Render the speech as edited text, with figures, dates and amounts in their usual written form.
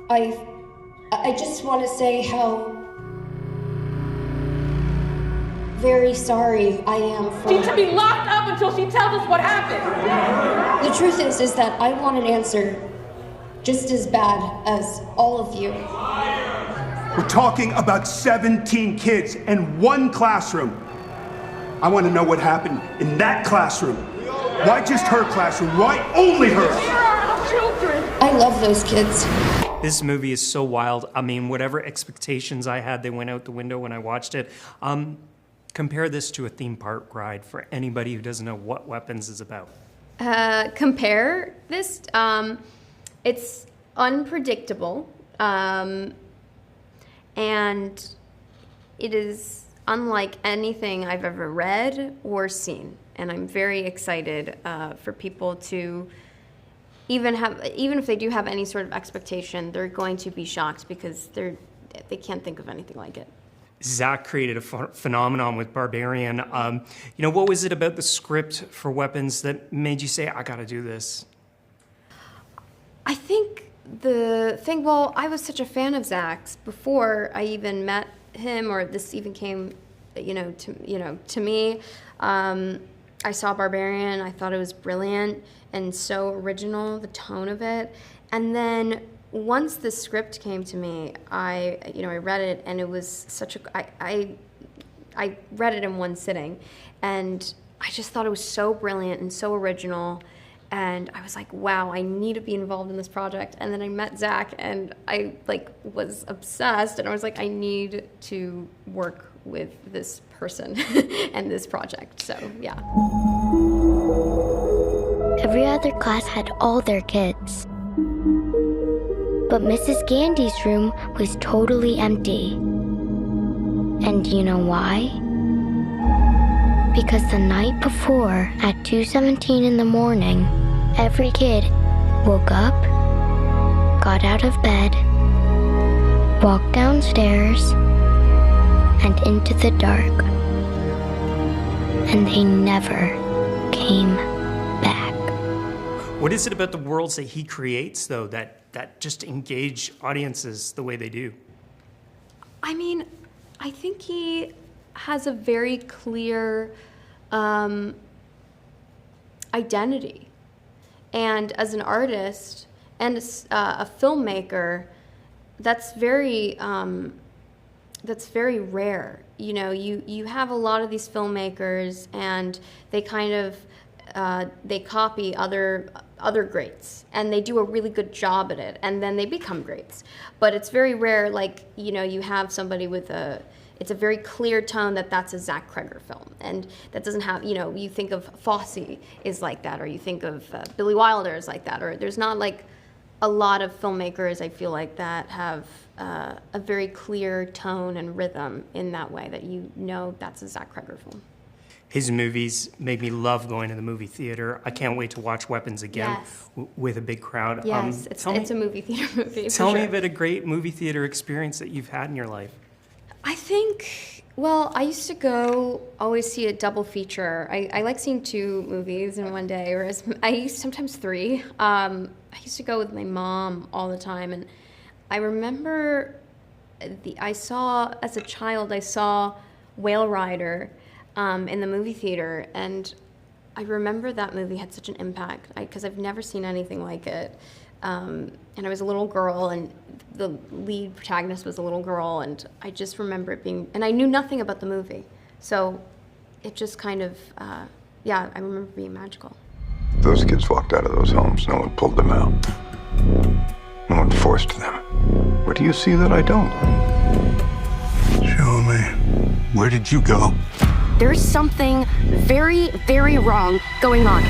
I just want to say how very sorry I am for... She should be locked up until she tells us what happened. The truth is that I want an answer just as bad as all of you. We're talking about 17 kids in one classroom. I want to know what happened in that classroom. Why just her classroom? Why only her? Here are our children. I love those kids. This movie is so wild. I mean, whatever expectations I had, they went out the window when I watched it. Compare this to a theme park ride for anybody who doesn't know what Weapons is about. Compare this, it's unpredictable, and it is unlike anything I've ever read or seen. And I'm very excited for people to even if they do have any sort of expectation, they're going to be shocked because they can't think of anything like it. Zach created a phenomenon with Barbarian. What was it about the script for Weapons that made you say, I gotta do this? I think I was such a fan of Zach's before I even met him, or this even came, to me. I saw Barbarian, I thought it was brilliant and so original, the tone of it. And then once the script came to me, I read it, and it was such I read it in one sitting, and I just thought it was so brilliant and so original, and I was like, wow, I need to be involved in this project. And then I met Zach, and I was obsessed, and I was like, I need to work with this person and this project. So yeah. Every other class had all their kids. But Mrs. Gandy's room was totally empty. And you know why? Because the night before, at 2:17 in the morning, every kid woke up, got out of bed, walked downstairs, and into the dark. And they never came back. What is it about the worlds that he creates, though, that just engage audiences the way they do? I mean, I think he has a very clear identity. And as an artist and a filmmaker, that's very rare. You have a lot of these filmmakers, and they kind of they copy other greats, and they do a really good job at it, and then they become greats. But it's very rare, you have somebody with it's a very clear tone that's a Zach Cregger film, and that doesn't have, you think of Fosse is like that, or you think of Billy Wilder is like that, or there's not a lot of filmmakers, I feel like, that have a very clear tone and rhythm in that way, that that's a Zach Cregger film. His movies made me love going to the movie theater. I can't wait to watch Weapons again. Yes. With a big crowd. Yes, it's a movie theater movie. Tell me about a great movie theater experience that you've had in your life. I think, I used to always see a double feature. I like seeing 2 movies in one day, whereas sometimes 3. I used to go with my mom all the time, and I remember as a child, I saw Whale Rider in the movie theater, and I remember that movie had such an impact, because I've never seen anything like it. And I was a little girl, and the lead protagonist was a little girl, and I just remember it being, and I knew nothing about the movie, so it just kind of, I remember it being magical. Those kids walked out of those homes. No one pulled them out. No one forced them. What do you see that I don't? Show me. Where did you go? There's something very, very wrong going on.